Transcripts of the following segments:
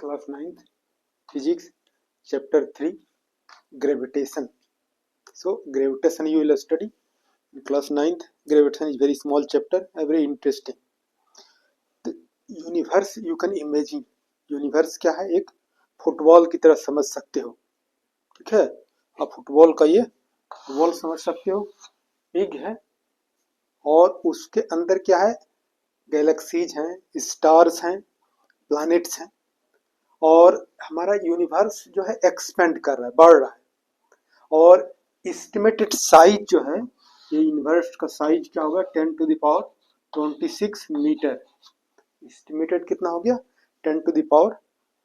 Class 9th Physics Chapter 3 Gravitation. So gravitation you will study in class 9th. Gravitation is very small chapter, very interesting. The universe you can imagine. Universe क्या है, एक football की तरह समझ सकते हो. ठीक है, आप फुटबॉल का ये फुटबॉल समझ सकते हो, बिग है और उसके अंदर क्या है, गैलेक्सीज हैं, स्टार्स हैं, प्लैनेट्स हैं और हमारा यूनिवर्स जो है एक्सपेंड कर रहा है, बढ़ रहा है और एस्टिमेटेड साइज जो है, ये यूनिवर्स का साइज क्या होगा, 10 to the power 26 metre. Estimated कितना हो गया, 10 टू द पावर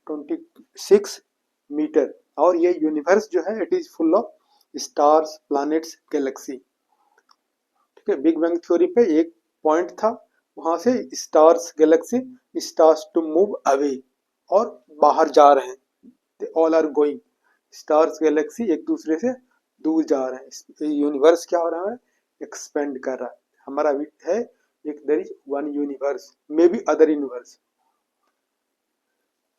26 मीटर. और ये यूनिवर्स जो है it is full of stars, planets, Galaxy. ठीक है, बिग बैंग थ्योरी पे एक पॉइंट था, वहां से stars, galaxy stars to move away और बाहर जा रहे हैं. They all are going. Stars, galaxy एक दूसरे से दूर जा रहे हैं. यूनिवर्स क्या हो रहा है, एक्सपेंड कर रहा है. हमारा भी है एक, there is one universe, may be other universe.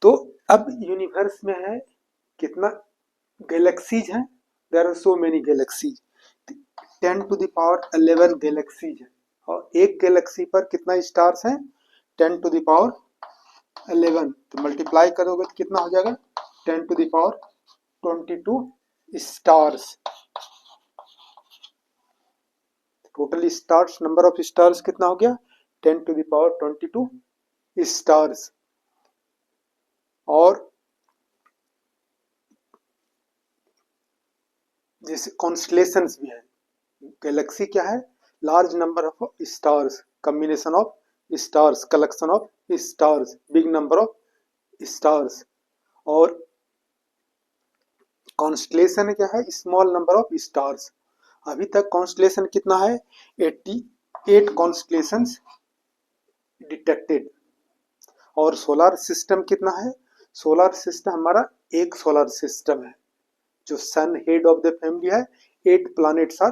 तो अब यूनिवर्स में है कितना गैलेक्सीज हैं, there are so many galaxies. 10 to the power 11 galaxies है और एक गैलेक्सी पर कितना स्टार्स हैं, 10 टू द पावर 11. तो मल्टीप्लाई करोगे तो कितना हो जाएगा, 10 to the power 22 stars. Total stars, number of stars कितना हो गया, 10 टू द पावर 22 स्टार्स. और जैसे कॉन्स्टलेशंस भी है, गैलेक्सी क्या है, large number of stars, combination of stars, collection of stars, big number of stars. और कॉन्स्टलेशन क्या है, स्मॉल नंबर ऑफ स्टार्स. अभी तक कॉन्स्टलेशन कितना है, 88 कॉन्स्टलेशंस डिटेक्टेड. और सोलर सिस्टम कितना है, सोलर सिस्टम हमारा एक सोलर सिस्टम है जो sun head of the family है. 8 planets are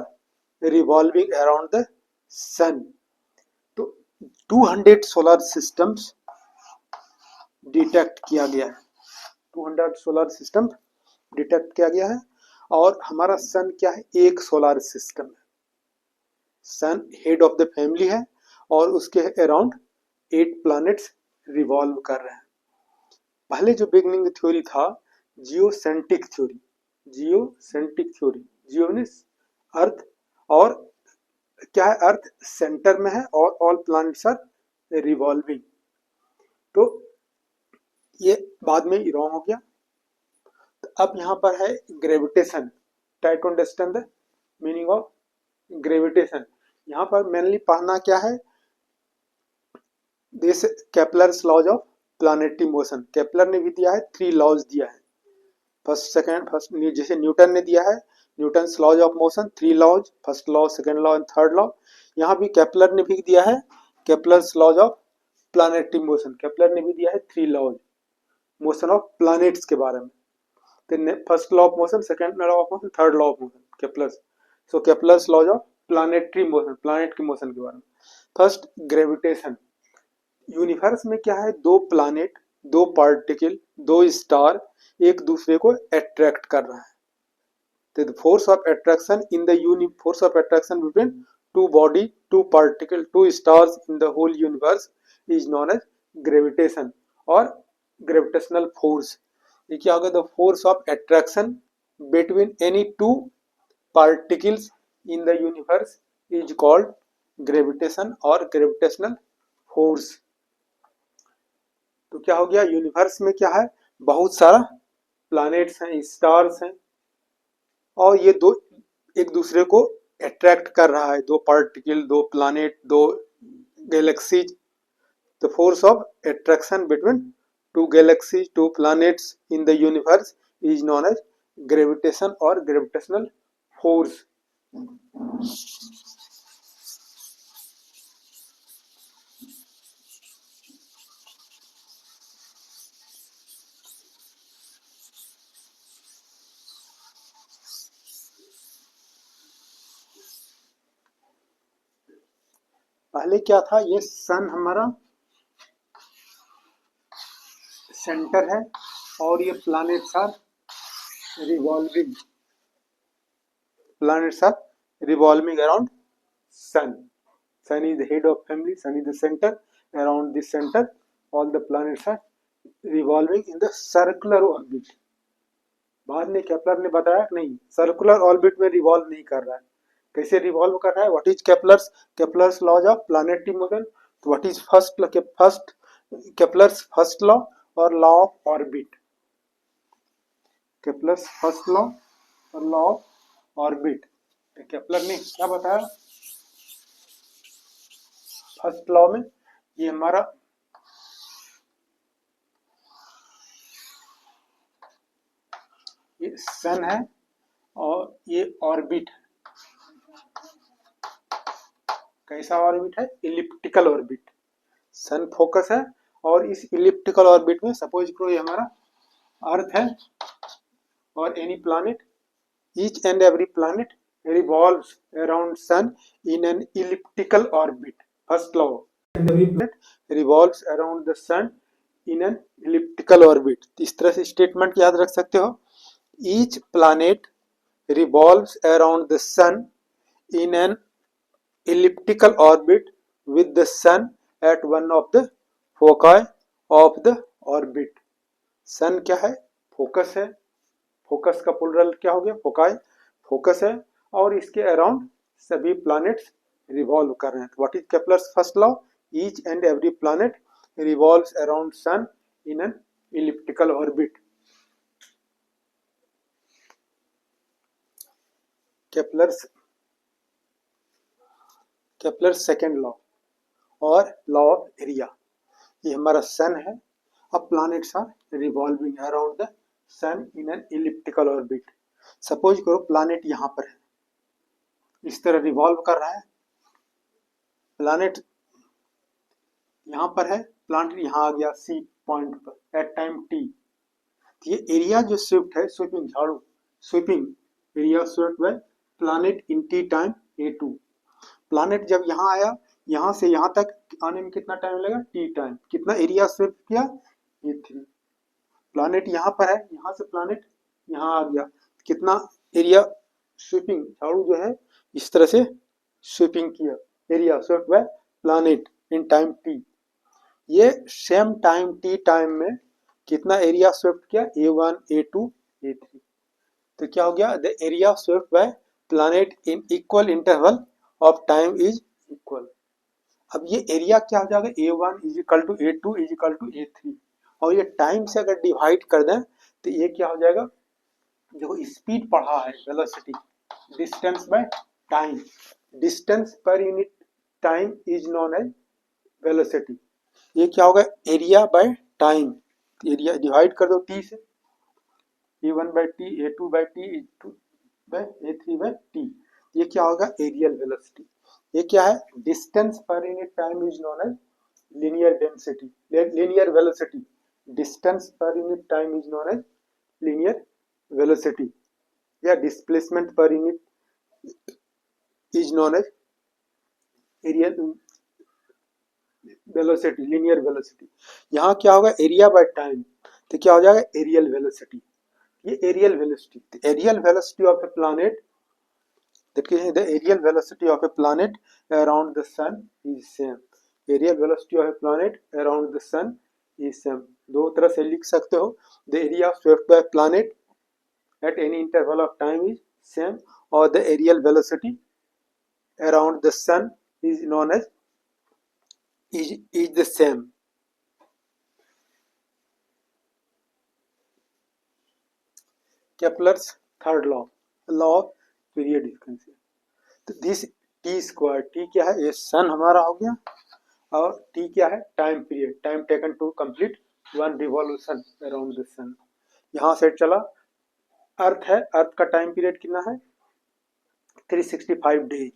revolving around the sun. तो 200 सोलर सिस्टम्स डिटेक्ट किया गया है, 200 सोलर सिस्टम डिटेक्ट किया गया है. और हमारा सन क्या है, एक सोलर सिस्टम है. सन हेड ऑफ द फैमिली है और उसके अराउंड 8 प्लैनेट्स रिवॉल्व कर रहे हैं. पहले जो बिगनिंग थ्योरी था, जियोसेंट्रिक थ्योरी. जियोसेंट्रिक थ्योरी, जियो मीन्स अर्थ, और क्या है, अर्थ सेंटर में है और ऑल प्लैनेट्स आर रिवॉल्विंग. तो ये बाद में रॉन्ग हो गया. तो अब यहाँ पर है gravitation. Try to understand the meaning of gravitation. यहाँ पर मेनली पढ़ना क्या है, this Kepler's laws of planetary motion. Kepler ने भी दिया है, 3 लॉज दिया है. फर्स्ट जैसे न्यूटन ने दिया है, Newton's laws of motion, 3 laws, first law, second law and third law. यहाँ भी केपलर ने भी दिया है, Kepler's laws of planetary motion. Kepler ने भी दिया है 3 लॉज मोशन ऑफ प्लैनेट्स के बारे में. First law of motion, second law of motion, third law of motion, Kepler's. So Kepler's laws of planetary motion, planet के मोशन के बारे में. First, gravitation. यूनिवर्स में क्या है, 2 प्लैनेट, 2 पार्टिकल, 2 स्टार एक दूसरे को अट्रैक्ट कर रहा है. The force of attraction in the force of attraction between 2 body, 2 particle, 2 stars in the whole universe is known as gravitation or gravitational force. ये क्या होगा, the force of attraction between any 2 particles in the universe is called gravitation or gravitational force. तो क्या हो गया, universe में क्या है, बहुत सारा प्लैनेट्स हैं, स्टार्स हैं और ये दो एक दूसरे को अट्रैक्ट कर रहा है. 2 particle, 2 planet, 2 galaxies. The force of attraction between 2 galaxies, 2 planets in the universe is known as gravitation और ग्रेविटेशनल फोर्स. पहले क्या था, ये सन हमारा सेंटर है और ये planets are revolving, planets are revolving around sun. Sun is the head of family, sun is the center. Around the center all the planets are revolving in the circular orbit. बाद में Kepler ने बताया कि नहीं, circular orbit में revolve नहीं कर रहा है। कैसे रिवॉल्व कर रहा है? What is Kepler's laws of planetary motion? तो what is Kepler's first law और law of orbit? Kepler's first law और लॉ ऑफ ऑर्बिट। केपलर ने क्या बताया फर्स्ट लॉ में? ये हमारा ये सन है और ये ऑर्बिट है। कैसा ऑर्बिट है? Elliptical orbit. सन फोकस है और इस इलिप्टिकल ऑर्बिट में सपोज करो ये हमारा अर्थ है और any planet, each and every planet revolves around sun in an elliptical orbit. First law, and every planet revolves around the sun in an elliptical orbit. इस तरह से स्टेटमेंट याद रख सकते हो। Each planet revolves around the sun in an elliptical orbit with the sun at one of the foci of the orbit. sun क्या है? Focus है। फोकस का प्लूरल क्या हो गया? फोकाई। फोकस है और इसके अराउंड सभी प्लैनेट्स रिवॉल्व कर रहे हैं। What is Kepler's first law? Each and every planet revolves around sun in an elliptical orbit. Kepler's second law और लॉ ऑफ एरिया। ये हमारा सन है। अब planets are revolving around the sun in an elliptical orbit. Suppose करो planet यहां पर है, इस तरह रिवॉल्व कर रहा है। प्लैनेट यहां पर है, प्लैनेट यहां आ गया सी पॉइंट पर एट टाइम टी। ये एरिया जो स्विफ्ट है, स्वीपिंग झाड़ू, sweeping area swift by planet in T time a2। Planet जब यहां आया, यहां से यहां तक आने में कितना टाइम लगा? T time. कितना एरिया स्विफ्ट किया? a3। प्लैनेट यहां पर है, यहां से प्लैनेट यहां आ गया, कितना एरिया स्वीपिंग झाड़ू जो है इस तरह से स्वीपिंग किया, area swept by planet in time T. ये सेम टाइम टी टाइम में कितना एरिया स्वीप्ट किया? a1 a2 a3। तो क्या हो गया? The area swept by planet in equal interval of time is equal. अब ये एरिया क्या हो जाएगा? a1 is equal to a2 is equal to a3 और ये टाइम से अगर डिवाइड कर दें तो ये क्या हो जाएगा? देखो स्पीड पढ़ा है, velocity, distance by time. Distance पर unit time is known as velocity. ये क्या होगा? Area by time. Area divide कर दो टी से, a1 by T, a2 by T, a2 by a3 by T. ये क्या होगा? Aerial velocity. ये क्या है? डिस्टेंस पर unit time is known as linear density, linear velocity. Distance per unit time is known as linear velocity. या displacement per unit is known as aerial velocity, linear velocity. यहाँ क्या होगा? Area by time, तो क्या हो जाएगा? Areal velocity. ये areal velocity, areal velocity of a planet, देखिए the areal velocity of a planet around the sun is same. Areal velocity of a planet around the sun is same. दो तरह से लिख सकते हो, the area swept by planet at any interval of time is same और the areal velocity around the sun is known as is the same. Kepler's third law, law of period frequency. तो this T square, T क्या है? ये सन हमारा हो गया और T क्या है? Time period, time taken to complete one revolution around the sun. यहाँ से चला, अर्थ है, अर्थ का टाइम पीरियड कितना है? 365 डेज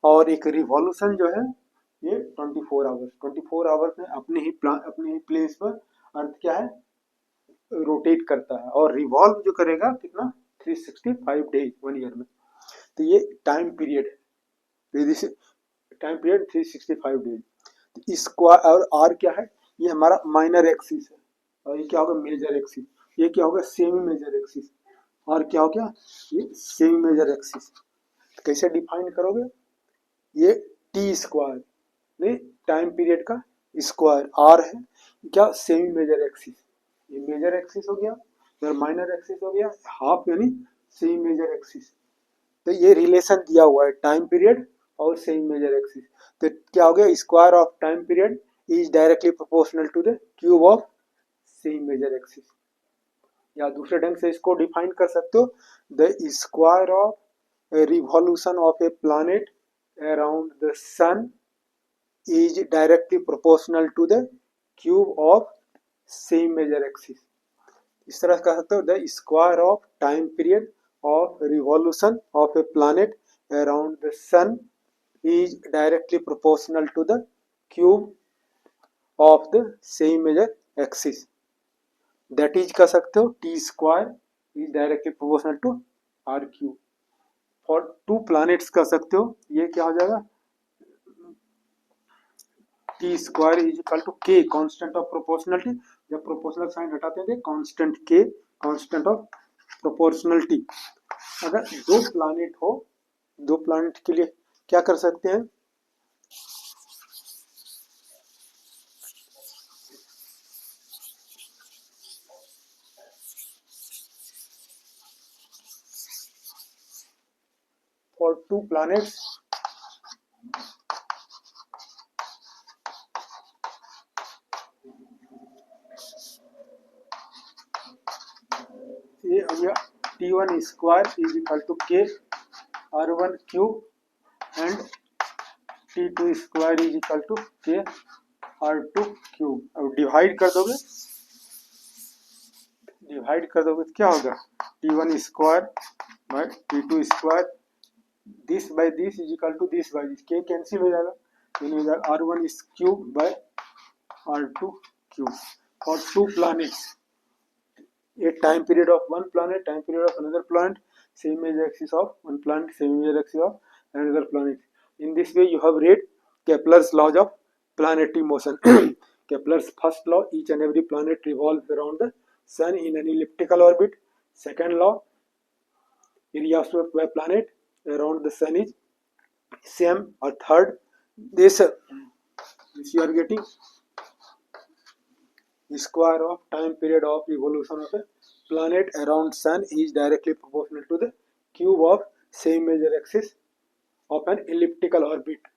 और एक रिवॉल्यूशन जो है ये 24 आवर्स। 24 आवर्स में अपने ही प्लेस पर अर्थ क्या है? रोटेट करता है और रिवॉल्व जो करेगा कितना? 365 डेज, 1 ईयर में। तो ये टाइम पीरियड है, टाइम पीरियड 365 डेज। तो इसको और आर क्या है? ये हमारा माइनर एक्सिस है और ये क्या होगा मेजर एक्सिस, ये क्या होगा सेमी मेजर एक्सिस, और क्या हो गया ये सेमी मेजर एक्सिस। कैसे डिफाइन करोगे, ये टी स्क्वायर नहीं टाइम पीरियड का स्क्वायर आर है क्या सेमी मेजर एक्सिस, ये मेजर एक्सिस हो गया और माइनर एक्सिस हो गया हाफ यानी सेमी मेजर एक्सिस। तो ये रिलेशन दिया हुआ है टाइम पीरियड और सेमी मेजर एक्सिस। तो क्या हो गया square of time period is directly proportional to the cube of semi major axis. या दूसरे ढंग से इसको डिफाइन कर सकते हो, the square of revolution of a planet around the sun is directly proportional to the cube of same major axis। इस तरह कह सकते हो the square of time period of revolution of a planet around the sun is directly proportional to the cube of the same major axis. That is कह सकते हो T square is directly proportional to R cube. For two planets कह सकते हो ये क्या हो जाएगा T square is equal to K constant of proportionality, जब प्रोपोर्शनल साइन हटाते थे कांस्टेंट के कांस्टेंट ऑफ प्रोपोर्शनलिटी। अगर दो प्लैनेट हो, दो प्लैनेट के लिए क्या कर सकते हैं, फॉर टू प्लैनेट्स ये हो गया T1 square is equal to K R1 cube and T2 square is equal to K R2 cube. अब डिवाइड कर दोगे तो क्या होगा T1 square by T2 square, this by this is equal to this by this, K cancel हो जाएगा, हो जाएगा R1 is cube by R2 cube. For two planets a time period of one planet, time period of another planet, same major axis of one planet, same major axis of another planet. In this way you have read Kepler's laws of planetary motion। Kepler's first law, each and every planet revolves around the sun in an elliptical orbit। Second law, area swept by planet around the sun is same। or third, this you are getting square of time period of revolution of a planet around sun is directly proportional to the cube of same major axis of an elliptical orbit।